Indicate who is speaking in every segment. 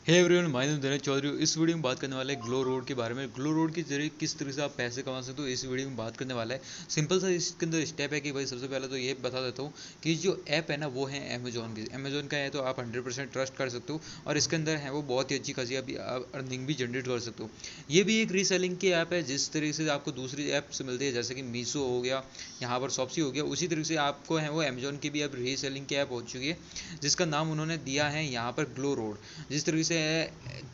Speaker 1: Hey everyone, my name Dinesh Chaudhary. इस video में बात करने वाला है ग्लो रोड के बारे में। ग्लो रोड के जरिए किस तरह से आप पैसे कमा सकते हो, इस वीडियो में बात करने वाला है। सिंपल सा इसके अंदर स्टेप है कि भाई सबसे पहले तो ये बता देता हूँ कि जो ऐप है ना वो है अमेजोन की। अमेजोन का है तो आप 100% ट्रस्ट कर सकते हो और इसके अंदर है वो बहुत ही अच्छी खासी आप अर्निंग भी जनरेट कर सकते हो। ये भी एक रीसेलिंग की ऐप है, जिस तरीके से आपको दूसरी ऐप से मिलती है जैसे कि मीशो हो गया, यहाँ पर शॉप्सी हो गया, उसी तरीके से आपको है वो अमेजोन की भी अब रीसेलिंग की ऐप हो चुकी है, जिसका नाम उन्होंने दिया है यहाँ पर ग्लो रोड। जिस तरीके से है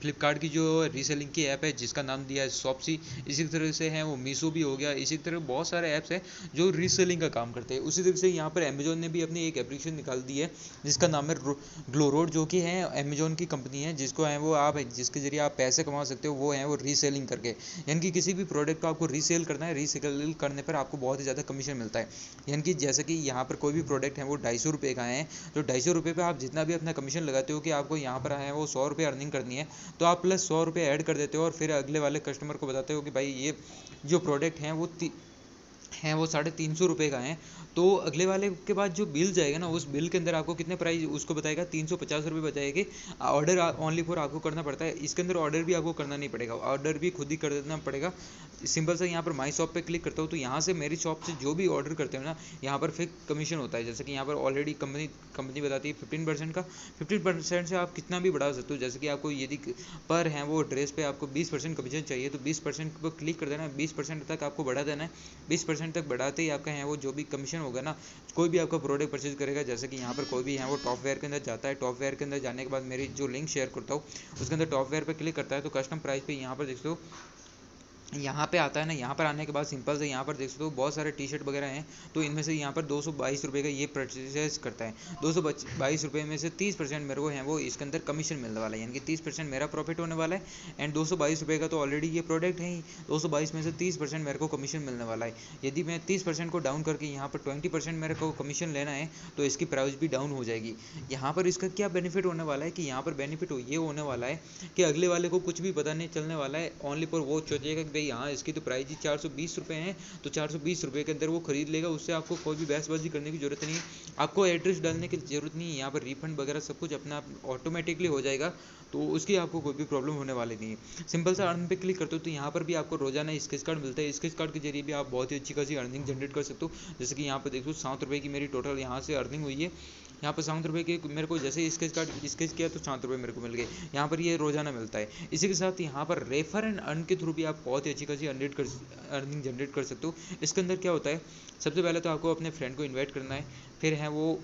Speaker 1: फ्लिपकार्ट की जो रीसेलिंग की ऐप है जिसका नाम दिया है शॉप्सी, इसी तरह से है वो मीशो भी हो गया। इसी तरह बहुत सारे ऐप्स हैं जो रीसेलिंग का काम करते हैं। उसी तरह से यहाँ पर अमेजोन ने भी अपनी एक एप्लीकेशन निकाल दी है जिसका नाम है ग्लो रोड, जो कि है अमेजोन की कंपनी है, जिसको है वो आप जिसके जरिए आप पैसे कमा सकते हो, वो है वो रीसेलिंग करके। यानी कि किसी भी प्रोडक्ट को आपको रीसेल करना है, रीसेल करने पर आपको बहुत ही ज़्यादा कमीशन मिलता है। यानी कि जैसे कि यहाँ पर कोई भी प्रोडक्ट है वो 250 रुपये का है, तो 250 रुपये पर आप जितना भी अपना कमीशन लगाते हो कि आपको यहाँ पर है वो 100 रुपये अर्निंग करनी है, तो आप प्लस 100 रुपये ऐड कर देते हो और फिर अगले वाले कस्टमर को बताते हो कि भाई ये जो प्रोडक्ट हैं वो 350 रुपये का है। तो अगले वाले के बाद जो बिल जाएगा ना, उस बिल के अंदर आपको कितने प्राइस उसको बताएगा, 350 रुपये बताएगी। ऑर्डर ओनली फॉर आपको करना पड़ता है। इसके अंदर ऑर्डर भी आपको करना नहीं पड़ेगा, ऑर्डर भी खुद ही कर देना पड़ेगा। सिंपल सा यहाँ पर माई शॉप पे क्लिक करता हूँ तो यहाँ से मेरी शॉप से जो भी ऑर्डर करते हो ना, यहाँ पर फिक्स कमीशन होता है। जैसे कि यहाँ पर ऑलरेडी कंपनी बताती है 15% का। 15% से आप कितना भी बढ़ा सकते हो। जैसे कि आपको यदि पर है वो ड्रेस पे आपको 20% कमीशन चाहिए तो 20% पर क्लिक कर देना है, 20% तक आपको बढ़ा देना है। 20% तक बढ़ाते ही आपका है वो जो भी कमीशन होगा ना, कोई भी आपका प्रोडक्ट परचेज करेगा, जैसे कि यहाँ पर कोई भी है वो टॉप वेयर के अंदर जाता है, टॉप वेयर के अंदर जाने के बाद मेरी जो लिंक शेयर करता हूँ उसके अंदर टॉप वेयर पर क्लिक करता है तो कस्टम प्राइस पे यहाँ पर देखते हो, यहाँ पे आता है ना। यहाँ पर आने के बाद सिंपल से यहाँ पर देख सकते हो बहुत सारे टी शर्ट वगैरह हैं, तो इनमें से यहाँ पर 222 रुपये का ये परचेज करता है। 222 रुपये में से 30% मेरे को है वो इसके अंदर कमीशन मिलने वाला है, यानी कि 30% मेरा प्रॉफिट होने वाला है। एंड 222 रुपये का तो ऑलरेडी ये प्रोडक्ट है ही, 222 में से 30% मेरे को कमीशन मिलने वाला है। यदि मैं 30% को डाउन करके यहाँ पर 20% मेरे को कमीशन लेना है तो इसकी प्राइस भी डाउन हो जाएगी। यहाँ पर इसका क्या बेनिफिट होने वाला है कि यहाँ पर बेनिफिट ये होने वाला है कि अगले वाले को कुछ भी पता नहीं चलने वाला है। ओनली पर वो सोचेगा कि यहाँ इसकी तो प्राइस ही 420 रुपये है, तो 420 रुपये के अंदर वो खरीद लेगा। उससे आपको कोई भी बहसबाजी करने की जरूरत नहीं है, आपको एड्रेस डालने की जरूरत नहीं है। यहाँ पर रिफंड वगैरह सब कुछ अपना ऑटोमेटिकली हो जाएगा, तो उसकी आपको कोई भी प्रॉब्लम होने वाली नहीं है। सिंपल सा अर्न पे क्लिक करते हो तो यहाँ पर भी आपको रोजाना स्केच कार्ड मिलता है। स्केच कार्ड के जरिए भी आप बहुत ही अच्छी खासी अर्निंग जनरेट कर सकते हो। जैसे कि यहाँ पर देखो 7 रुपये की मेरी टोटल यहाँ से अर्निंग हुई है। यहाँ पर 7 रुपये के मेरे को जैसे स्केच कार्ड स्केच किया तो 7 रुपये मेरे को मिल गए। यहाँ पर ये रोजाना मिलता है। इसी के साथ यहाँ पर रेफर एंड अर्न के थ्रू भी आप बहुत ही अच्छी खासी अर्निंग जनरेट कर सकते हो। इसके अंदर क्या होता है, सबसे पहले तो आपको अपने फ्रेंड को इन्वाइट करना है, फिर है वो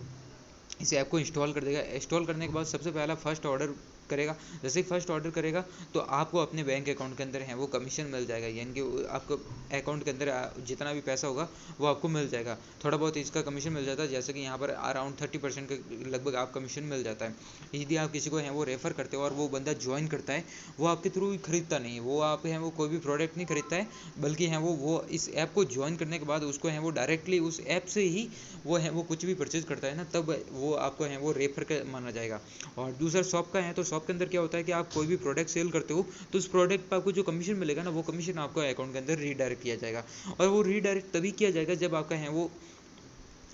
Speaker 1: इस ऐप को इंस्टॉल कर देगा। इंस्टॉल करने के बाद सबसे पहला फर्स्ट ऑर्डर करेगा। जैसे ही फर्स्ट ऑर्डर करेगा तो आपको अपने बैंक अकाउंट के अंदर है वो कमीशन मिल जाएगा, यानी कि आपको अकाउंट के अंदर जितना भी पैसा होगा वो आपको मिल जाएगा। थोड़ा बहुत इसका कमीशन मिल जाता है, जैसे कि यहाँ पर अराउंड 30% के लगभग आप कमीशन मिल जाता है। यदि आप किसी को है वो रेफ़र करते हो और वो बंदा ज्वाइन करता है, वो आपके थ्रू ही खरीदता नहीं है, वो आप है वो कोई भी प्रोडक्ट नहीं खरीदता है, बल्कि है वो इस ऐप को ज्वाइन करने के बाद उसको है वो डायरेक्टली उस ऐप से ही वो है वो कुछ भी परचेज करता है ना, तब वो आपको है वो रेफर का माना जाएगा। और दूसरा शॉप का है, तो शॉप के अंदर क्या होता है कि आप कोई भी प्रोडक्ट सेल करते हो तो उस प्रोडक्ट पर आपको जो कमीशन मिलेगा ना, वो कमीशन आपको अकाउंट के अंदर रीडायरेक्ट किया जाएगा। और वो रीडायरेक्ट तभी किया जाएगा जब आपका है वो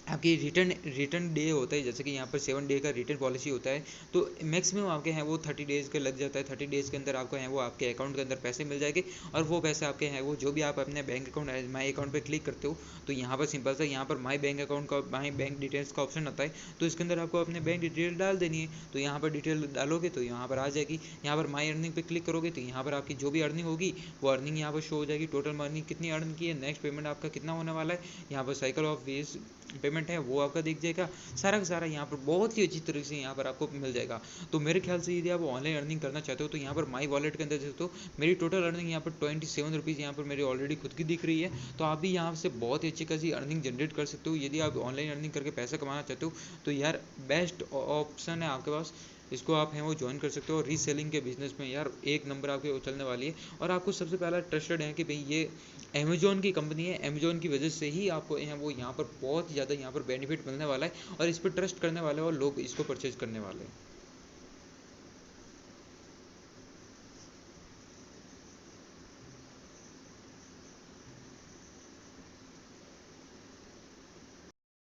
Speaker 1: आपकी रिटर्न डे होता है। जैसे कि यहाँ पर 7 डे का रिटर्न पॉलिसी होता है, तो मैक्सिमम आपके हैं वो 30 डेज़ के लग जाता है। 30 डेज़ के अंदर आपको है वो आपके अकाउंट के अंदर पैसे मिल जाएंगे और वो पैसे आपके हैं वो जो भी आप अपने बैंक अकाउंट माई अकाउंट पे क्लिक करते हो तो यहाँ पर सिंपल सा यहाँ पर माई बैंक अकाउंट का माई बैंक डिटेल्स का ऑप्शन आता है, तो इसके अंदर आपको अपने बैंक डिटेल डाल देनी है। तो यहाँ पर डिटेल डालोगे तो यहाँ पर आ जाएगी। यहाँ पर माई अर्निंग पे क्लिक करोगे तो यहाँ पर आपकी जो भी अर्निंग होगी वो अर्निंग यहाँ पर शो हो जाएगी। टोटल अर्निंग कितनी अर्न की है, नेक्स्ट पेमेंट आपका कितना होने वाला है, यहाँ पर साइकिल ऑफ वेज पेमेंट है वो आपका दिख जाएगा। सारा का सारा यहाँ पर बहुत ही अच्छी तरीके से यहाँ पर आपको मिल जाएगा। तो मेरे ख्याल से यदि आप ऑनलाइन अर्निंग करना चाहते हो तो यहाँ पर माई वॉलेट के अंदर देखो तो मेरी टोटल अर्निंग यहाँ पर 27 रुपीज़ यहाँ पर मेरी ऑलरेडी खुद की दिख रही है। तो आप भी यहाँ से बहुत ही अच्छी खासी अर्निंग जनरेट कर सकते हो। यदि आप ऑनलाइन अर्निंग करके पैसा कमाना चाहते हो तो यार बेस्ट ऑप्शन है आपके पास, इसको आप हैं वो ज्वाइन कर सकते हो। और रीसेलिंग के बिजनेस में यार एक नंबर आपके चलने वाली है। और आपको सबसे पहला ट्रस्टेड है कि भाई ये अमेजोन की कंपनी है, अमेजोन की वजह से ही आपको यहाँ वो यहाँ पर बहुत ज़्यादा यहाँ पर बेनिफिट मिलने वाला है और इस पर ट्रस्ट करने वाले और लोग इसको परचेज करने वाले हैं।